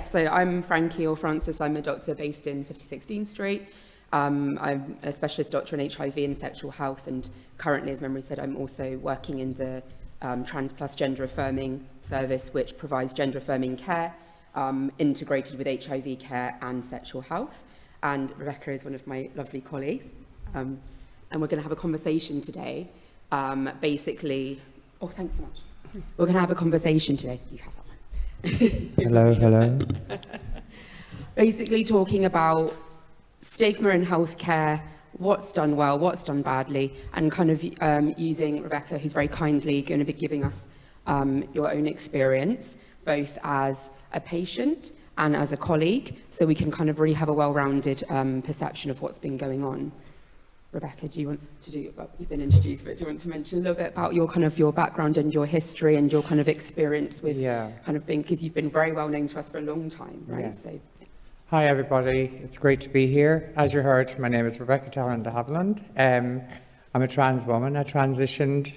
So I'm Frankie or Francis. I'm a doctor based in 56 Dean Street. I'm a specialist doctor in HIV and sexual health, and currently, as Memory said, I'm also working in the trans plus gender affirming service, which provides gender affirming care integrated with HIV care and sexual health. And Rebecca is one of my lovely colleagues. And we're going to have a conversation today. Basically, oh, thanks so much. We're going to have a conversation today. You have that one. Hello. Basically talking about stigma in healthcare, what's done well, what's done badly, and kind of using Rebecca, who's very kindly going to be giving us your own experience, both as a patient and as a colleague, so we can kind of really have a well-rounded perception of what's been going on. Rebecca, do you want to do, well, you've been introduced, but do you want to mention a little bit about your kind of your background and your history and your kind of experience with kind of being, because you've been very well known to us for a long time, right? Yeah. So. Hi everybody, it's great to be here. As you heard, my name is Rebecca Tarrant Havilland. I'm a trans woman. I transitioned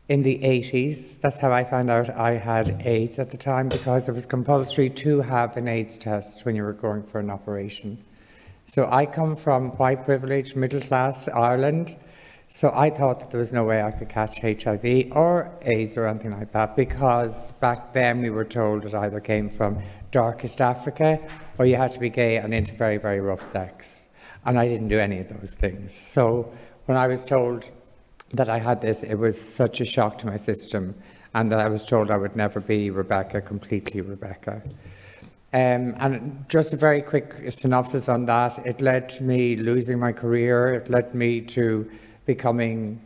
in the 80s. That's how I found out I had AIDS at the time, because it was compulsory to have an AIDS test when you were going for an operation. So I come from white privileged, middle class Ireland. So I thought that there was no way I could catch HIV or AIDS or anything like that, because back then we were told it either came from darkest Africa or you had to be gay and into very, very rough sex. And I didn't do any of those things. So when I was told that I had this, it was such a shock to my system, and that I was told I would never be Rebecca, completely Rebecca. And just a very quick synopsis on that, it led to me losing my career, it led me to becoming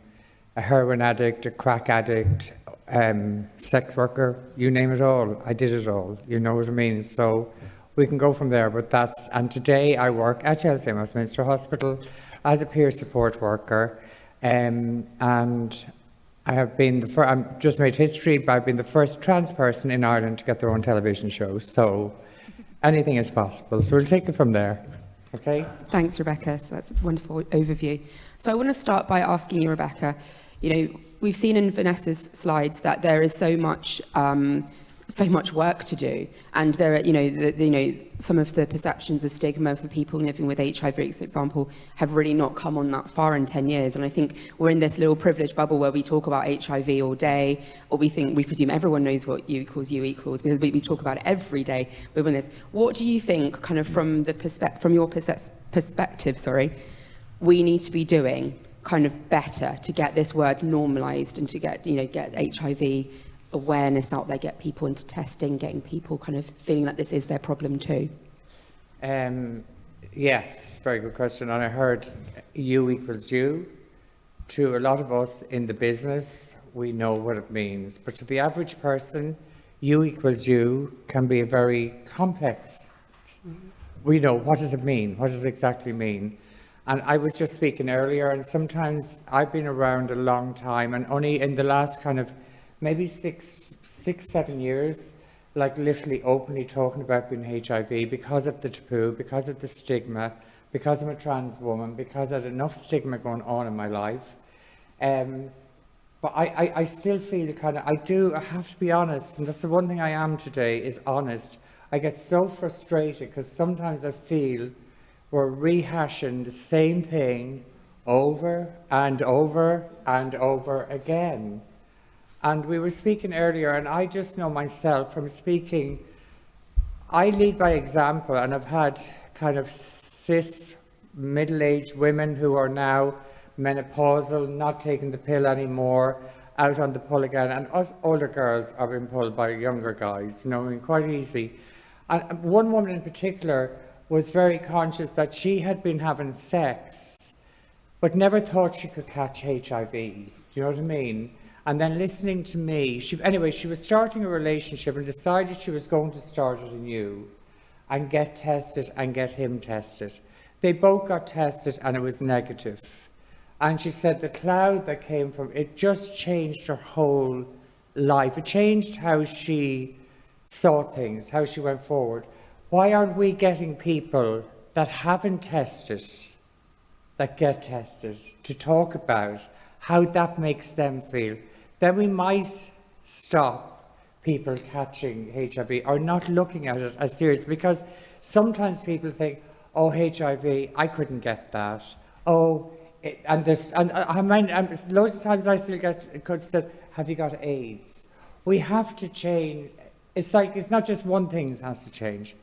a heroin addict, a crack addict, sex worker, you name it all. I did it all, you know what I mean? So we can go from there, but that's, and today I work at Chelsea Westminster Hospital as a peer support worker, and I have been I've just made history, but I've been the first trans person in Ireland to get their own television show, so anything is possible. So we'll take it from there. Okay. Thanks, Rebecca. So that's a wonderful overview. So I want to start by asking you, Rebecca, you know, we've seen in Vanessa's slides that there is so much work to do, and there are, you know, some of the perceptions of stigma for people living with HIV, for example, have really not come on that far in 10 years. And I think we're in this little privileged bubble where we talk about HIV all day, or we presume everyone knows what U equals, because we talk about it every day within this. What do you think, kind of from your perspective, we need to be doing kind of better to get this word normalized and to get HIV awareness out there, get people into testing, getting people kind of feeling that this is their problem too? Yes, very good question. And I heard U equals U. To a lot of us in the business, we know what it means. But to the average person, U equals U can be a very complex. We know, what does it mean? What does it exactly mean? And I was just speaking earlier, and sometimes I've been around a long time, and only in the last kind of maybe 7 years, like literally openly talking about being HIV because of the taboo, because of the stigma, because I'm a trans woman, because I had enough stigma going on in my life. But I still feel I have to be honest, and that's the one thing I am today, is honest. I get so frustrated because sometimes I feel we're rehashing the same thing over and over and over again. And we were speaking earlier, and I just know myself from speaking, I lead by example, and I've had kind of cis, middle-aged women who are now menopausal, not taking the pill anymore, out on the pull again, and us older girls are being pulled by younger guys, you know, I mean, quite easy. And one woman in particular was very conscious that she had been having sex, but never thought she could catch HIV, do you know what I mean? And then listening to me, she was starting a relationship and decided she was going to start it anew and get tested and get him tested. They both got tested and it was negative. And she said the cloud that came from it just changed her whole life. It changed how she saw things, how she went forward. Why aren't we getting people that haven't tested, that get tested, to talk about how that makes them feel? Then we might stop people catching HIV or not looking at it as serious, because sometimes people think, oh, HIV, I couldn't get that. Oh, and loads of times I still get cuts that, have you got AIDS? We have to change. It's like, it's not just one thing that has to change.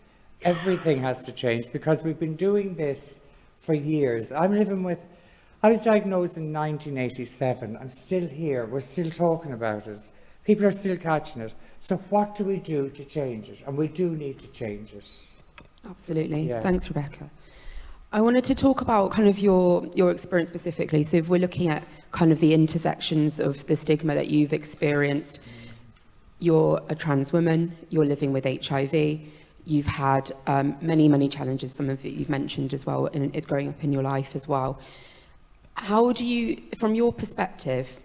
Everything has to change, because we've been doing this for years. I was diagnosed in 1987. I'm still here. We're still talking about it. People are still catching it. So what do we do to change it? And we do need to change it. Absolutely. Yeah. Thanks, Rebecca. I wanted to talk about kind of your experience specifically. So if we're looking at kind of the intersections of the stigma that you've experienced, you're a trans woman, you're living with HIV, you've had many, many challenges, some of it you've mentioned as well, in it growing up in your life as well. How do you, from your perspective,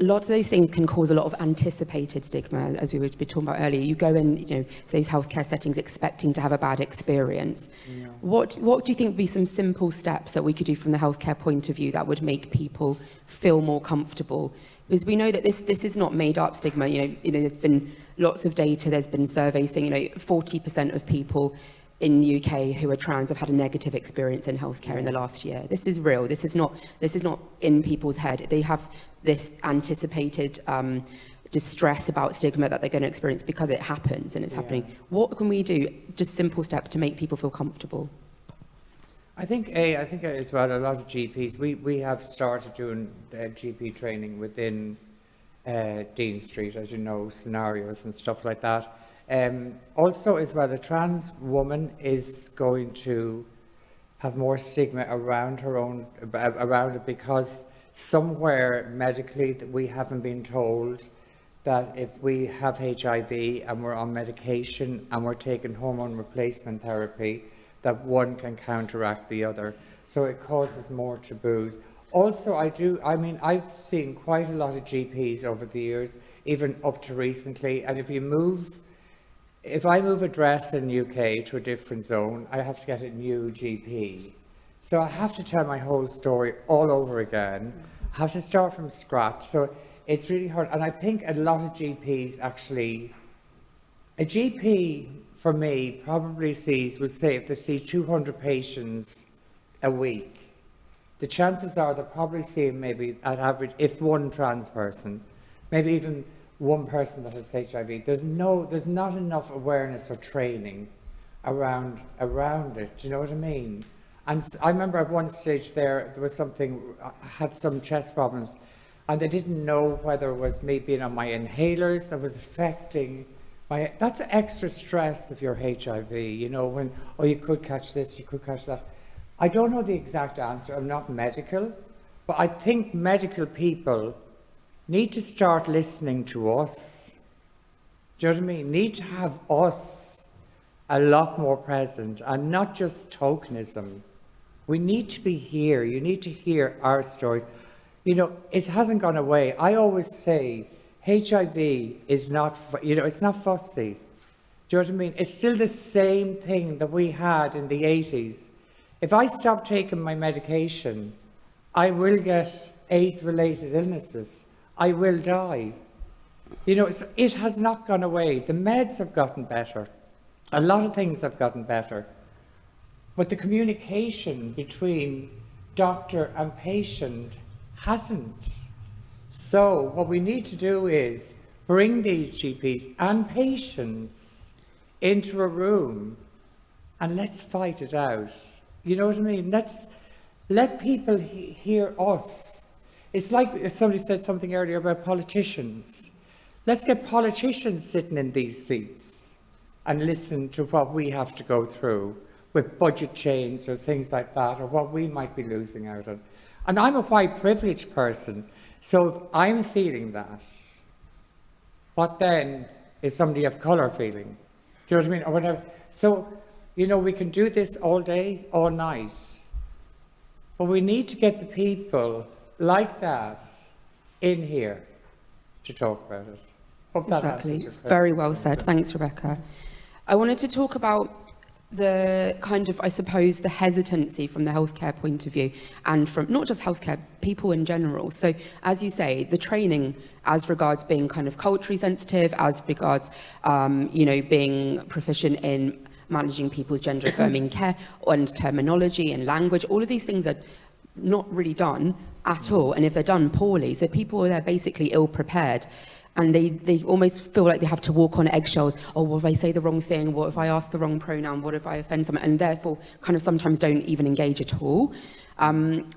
a lot of those things can cause a lot of anticipated stigma, as we were talking about earlier. You go in, those healthcare settings expecting to have a bad experience. Yeah. What do you think would be some simple steps that we could do from the healthcare point of view that would make people feel more comfortable? Because we know that this is not made up stigma. There's been lots of data, there's been surveys saying, 40% of people in the UK who are trans have had a negative experience in healthcare in the last year. This is real. This is not in people's head. They have this anticipated distress about stigma that they're going to experience because it happens and it's happening. What can we do? Just simple steps to make people feel comfortable. I think as well, a lot of GPs, we have started doing GP training within Dean Street, as you know, scenarios and stuff like that. Also, as well, a trans woman is going to have more stigma around it, because somewhere medically that we haven't been told that if we have HIV and we're on medication and we're taking hormone replacement therapy, that one can counteract the other. So it causes more taboos. Also, I've seen quite a lot of GPs over the years, even up to recently, and if I move address in UK to a different zone, I have to get a new GP. So I have to tell my whole story all over again. I have to start from scratch. So it's really hard. And I think a lot of GPs actually, a GP for me probably would say if they see 200 patients a week, the chances are they're probably seeing maybe at average, if one trans person, maybe even one person that has HIV, there's not enough awareness or training around it. Do you know what I mean? And I remember at one stage there was something, I had some chest problems, and they didn't know whether it was me being on my inhalers that was affecting my. That's extra stress if you're HIV. When you could catch this, you could catch that. I don't know the exact answer. I'm not medical, but I think medical people need to start listening to us. Do you know what I mean? Need to have us a lot more present and not just tokenism. We need to be here. You need to hear our story. It hasn't gone away. I always say HIV is not, it's not fussy. Do you know what I mean? It's still the same thing that we had in the 80s. If I stop taking my medication, I will get AIDS-related illnesses. I will die. It has not gone away. The meds have gotten better. A lot of things have gotten better. But the communication between doctor and patient hasn't. So what we need to do is bring these GPs and patients into a room and let's fight it out. You know what I mean? Let's let people hear us. It's like somebody said something earlier about politicians. Let's get politicians sitting in these seats and listen to what we have to go through with budget change or things like that, or what we might be losing out on. And I'm a white privileged person, so if I'm feeling that, what then is somebody of colour feeling? Do you know what I mean? Or whatever. So, we can do this all day, all night, but we need to get the people like that in here to talk about it. Hope that answers your question. Very well said. Thanks, Rebecca. I wanted to talk about the kind of, I suppose, the hesitancy from the healthcare point of view, and from not just healthcare, people in general. So, as you say, the training as regards being kind of culturally sensitive, as regards, being proficient in managing people's gender affirming care and terminology and language, all of these things are not really done at all. And if they're done poorly, so people are there basically ill prepared. And they almost feel like they have to walk on eggshells. Oh, what if I say the wrong thing? What if I ask the wrong pronoun? What if I offend someone? And therefore kind of sometimes don't even engage at all.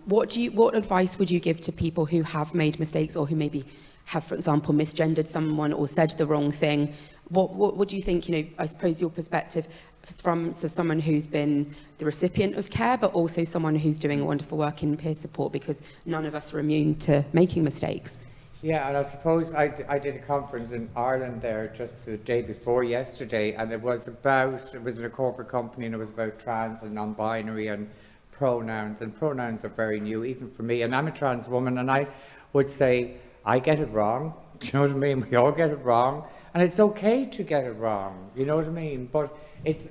What advice would you give to people who have made mistakes, or who maybe have, for example, misgendered someone or said the wrong thing? What do you think, I suppose your perspective from someone who's been the recipient of care, but also someone who's doing wonderful work in peer support, because none of us are immune to making mistakes? Yeah, and I suppose I did a conference in Ireland there just the day before yesterday, and it was in a corporate company, and it was about trans and non-binary and pronouns are very new, even for me, and I'm a trans woman, and I would say, I get it wrong, do you know what I mean? We all get it wrong, and it's okay to get it wrong, you know what I mean? But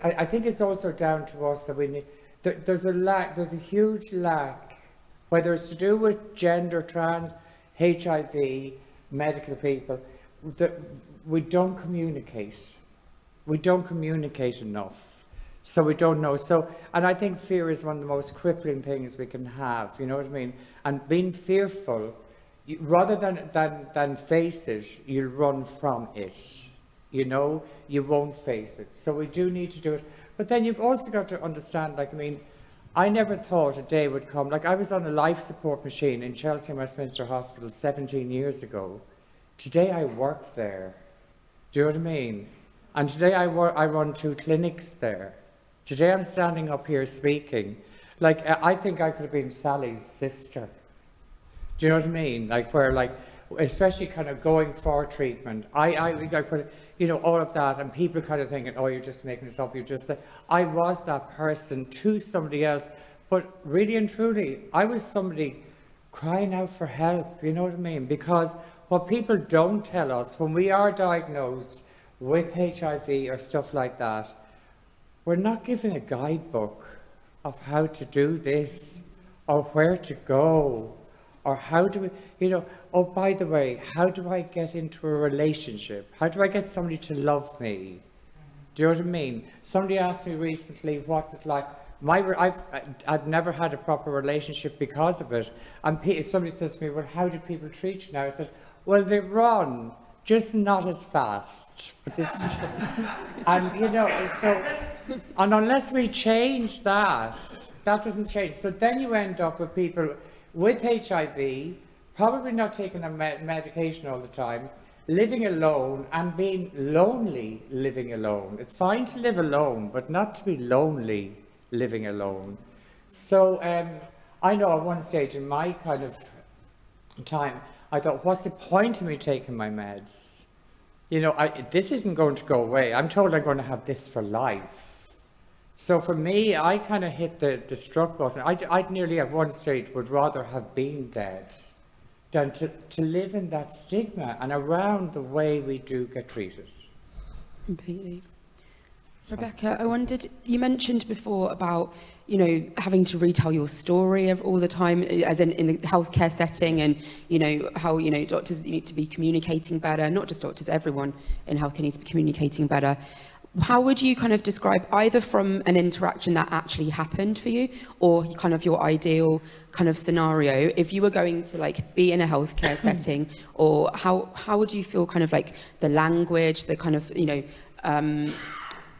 I think it's also down to us that we need, there's a huge lack, whether it's to do with gender, trans, HIV, medical people, that we don't communicate. We don't communicate enough. So we don't know. And I think fear is one of the most crippling things we can have, you know what I mean? And being fearful, rather than face it, you'll run from it. You won't face it. So we do need to do it. But then you've also got to understand, I never thought a day would come. I was on a life support machine in Chelsea and Westminster Hospital 17 years ago. Today I work there. Do you know what I mean? And today I run 2 clinics there. Today I'm standing up here speaking. I think I could have been Sally's sister. Do you know what I mean? Especially kind of going for treatment. All of that, and people kind of thinking, oh, you're just making it up, I was that person to somebody else, but really and truly, I was somebody crying out for help, you know what I mean? Because what people don't tell us, when we are diagnosed with HIV or stuff like that, we're not given a guidebook of how to do this, or where to go, or how do we, oh, by the way, how do I get into a relationship? How do I get somebody to love me? Do you know what I mean? Somebody asked me recently, what's it like? I've never had a proper relationship because of it. And somebody says to me, well, how do people treat you now? I said, well, they run, just not as fast. And, and unless we change that doesn't change. So then you end up with people with HIV, probably not taking their medication all the time, living alone and being lonely living alone. It's fine to live alone, but not to be lonely living alone. So I know at one stage in my kind of time, I thought, what's the point of me taking my meds? This isn't going to go away. I'm told I'm going to have this for life. So for me, I kind of hit the struck button. I'd nearly at one stage would rather have been dead than to live in that stigma and around the way we do get treated. Completely. Rebecca, I wondered, you mentioned before about, having to retell your story all the time, as in the healthcare setting, and, how, doctors need to be communicating better, not just doctors, everyone in healthcare needs to be communicating better. How would you kind of describe, either from an interaction that actually happened for you, or kind of your ideal kind of scenario, if you were going to be in a healthcare setting, or how would you feel kind of the language, the kind of,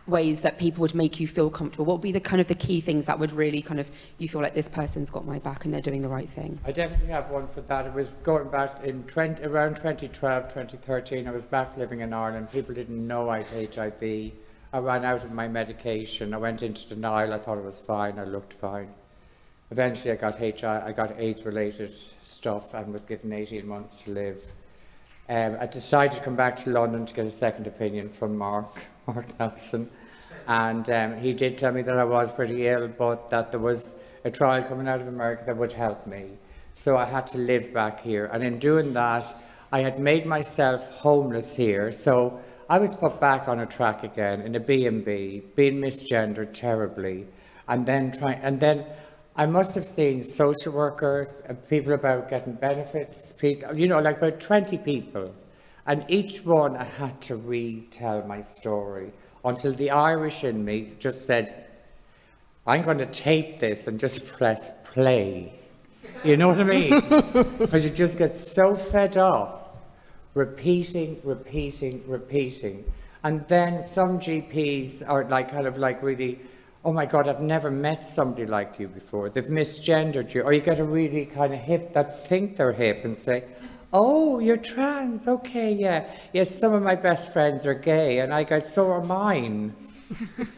ways that people would make you feel comfortable? What would be the kind of the key things that would really kind of, you feel like this person's got my back and they're doing the right thing? I definitely have one for that. It was going back in around 2012, 2013, I was back living in Ireland. People didn't know I had HIV. I ran out of my medication. I went into denial. I thought it was fine. I looked fine. Eventually I got AIDS-related stuff and was given 18 months to live. I decided to come back to London to get a second opinion from Mark Nelson, and he did tell me that I was pretty ill, but that there was a trial coming out of America that would help me. So I had to live back here, and in doing that, I had made myself homeless here. So I was put back on a track again in a B&B, being misgendered terribly, and then I must have seen social workers, people about getting benefits, people, you know, like about 20 people, and each one I had to retell my story until the Irish in me just said, I'm going to tape this and just press play. You know what I mean? Because you just get so fed up, repeating. And then some GPs are like, kind of like really, oh my God, I've never met somebody like you before. They've misgendered you. Or you get a really kind of hip that think they're hip and say, oh, you're trans, okay, yeah. Yes, some of my best friends are gay. And I go, so are mine.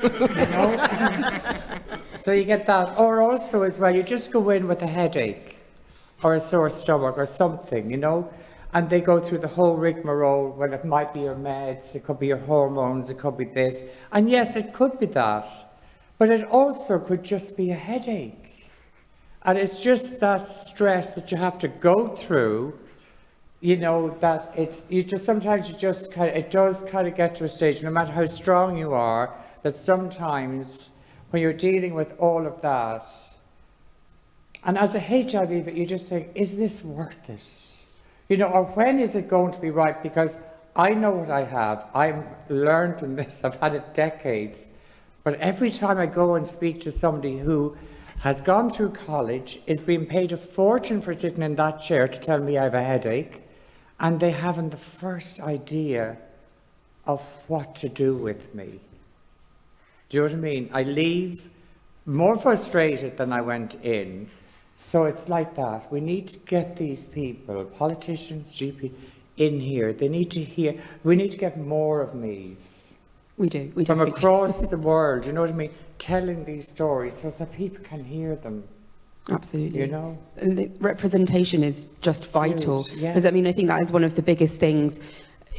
You know? So you get that. Or also as well, you just go in with a headache or a sore stomach or something, you know, and they go through the whole rigmarole. Well, it might be your meds, it could be your hormones, it could be this. And yes, it could be that, but it also could just be a headache. And it's just that stress that you have to go through, you know, that it's, you just, sometimes you just kind of, it does kind of get to a stage, no matter how strong you are, that sometimes when you're dealing with all of that, and as a HIV, you just think, is this worth it? You know, or when is it going to be right? Because I know what I have. I've learned in this. I've had it decades. But every time I go and speak to somebody who has gone through college, is being paid a fortune for sitting in that chair to tell me I have a headache, and they haven't the first idea of what to do with me. Do you know what I mean? I leave more frustrated than I went in. So it's like that. We need to get these people, politicians, GP, in here. They need to hear. We need to get more of these. We do. From across the world, you know what I mean? Telling these stories so that people can hear them. Absolutely. You know? And the representation is just vital. Yeah. Because, I mean, I think that is one of the biggest things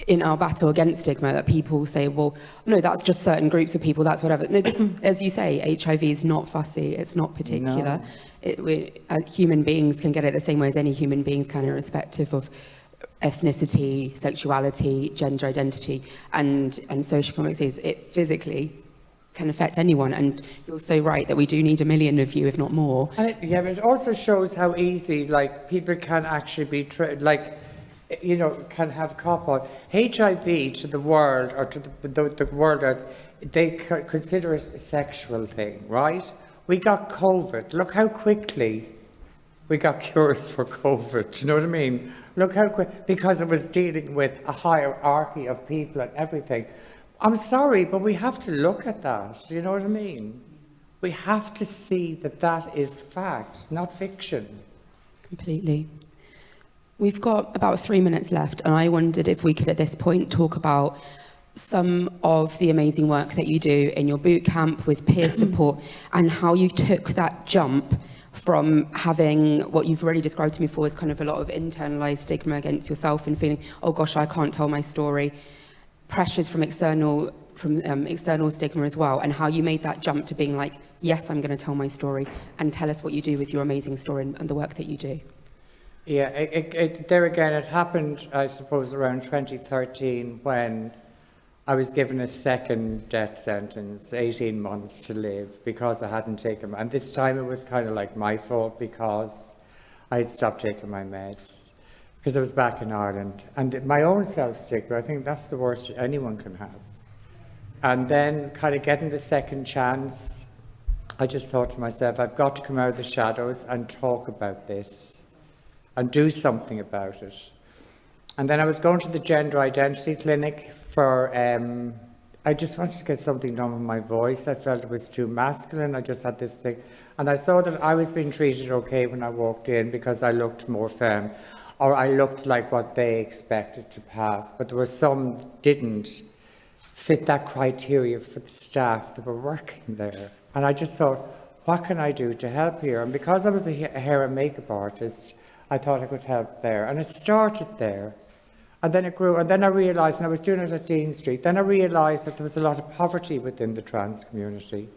in our battle against stigma, that people say, well, no, that's just certain groups of people, that's whatever. No, this, as you say, HIV is not fussy, it's not particular. No. Human beings can get it the same way as any human beings can, irrespective of ethnicity, sexuality, gender identity, and social convictions. It physically can affect anyone, and you're so right that we do need 1 million of you, if not more. Yeah, but it also shows how easy, like, people can actually be, you know, can have cop-out. HIV to the world, or to the world as, they consider it a sexual thing, right? We got COVID. Look how quickly we got cures for COVID. Do you know what I mean? Look how quick, because it was dealing with a hierarchy of people and everything. I'm sorry, but we have to look at that. You know what I mean? We have to see that that is fact, not fiction. Completely. We've got about 3 minutes left, and I wondered if we could at this point talk about some of the amazing work that you do in your boot camp with peer support, and how you took that jump from having what you've already described to me before as kind of a lot of internalized stigma against yourself and feeling, oh gosh, I can't tell my story, pressures from external stigma as well, and how you made that jump to being like, yes, I'm going to tell my story, and tell us what you do with your amazing story and the work that you do. Yeah, there again, it happened, I suppose, around 2013 when I was given a second death sentence, 18 months to live, because I hadn't taken, and this time it was kind of like my fault because I had stopped taking my meds, because I was back in Ireland. And my own self-stigma, I think that's the worst anyone can have. And then kind of getting the second chance, I just thought to myself, I've got to come out of the shadows and talk about this and do something about it. And then I was going to the gender identity clinic for, I just wanted to get something done with my voice. I felt it was too masculine. I just had this thing. And I saw that I was being treated okay when I walked in because I looked more femme, or I looked like what they expected to pass. But there were some didn't fit that criteria for the staff that were working there. And I just thought, what can I do to help here? And because I was a hair and makeup artist, I thought I could help there. And it started there. And then it grew. And then I realised, and I was doing it at Dean Street, then I realised that there was a lot of poverty within the trans community.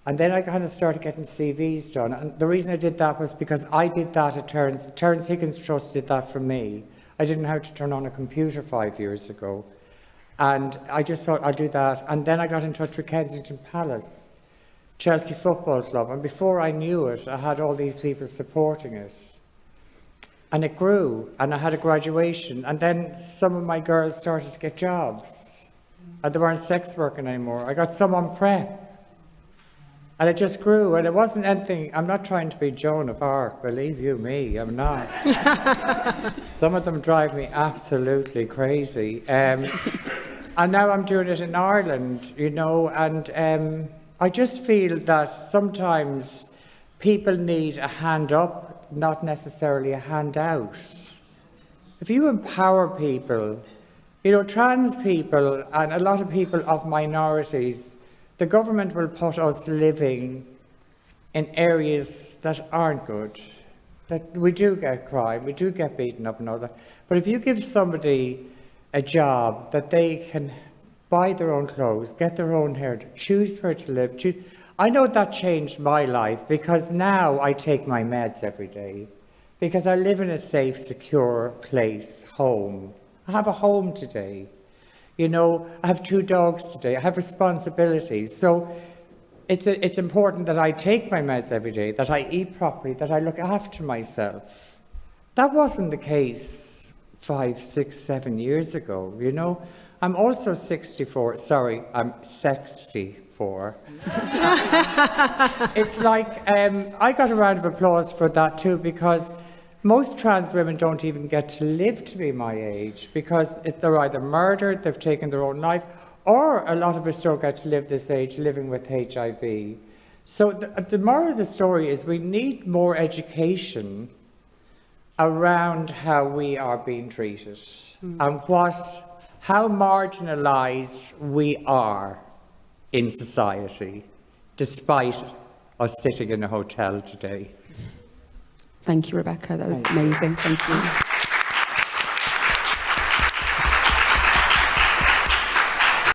And then I kind of started getting CVs done. And the reason I did that was because I did that at Terence Higgins Trust did that for me. I didn't have to turn on a computer 5 years ago. And I just thought, I'll do that. And then I got in touch with Kensington Palace, Chelsea Football Club. And before I knew it, I had all these people supporting it. And it grew, and I had a graduation. And then some of my girls started to get jobs. And they weren't sex working anymore. I got some on prep. And it just grew, and it wasn't anything. I'm not trying to be Joan of Arc, believe you me, I'm not. Some of them drive me absolutely crazy. And now I'm doing it in Ireland, you know, and I just feel that sometimes people need a hand up, not necessarily a hand out. If you empower people, you know, trans people and a lot of people of minorities, the government will put us living in areas that aren't good, that we do get crime, we do get beaten up and all that. But if you give somebody a job that they can buy their own clothes, get their own hair, choose where to live, I know that changed my life because now I take my meds every day because I live in a safe, secure place, home. I have a home today. You know, I have 2 dogs today. I have responsibilities. So it's important that I take my meds every day, that I eat properly, that I look after myself. That wasn't the case 5, 6, 7 years ago, you know. I'm also 64. Sorry, I'm 64. It's like, I got a round of applause for that too because most trans women don't even get to live to be my age because they're either murdered, they've taken their own life, or a lot of us don't get to live this age living with HIV. So the moral of the story is we need more education around how we are being treated and how marginalised we are in society, despite us sitting in a hotel today. Thank you, Rebecca. That was amazing. Thank you.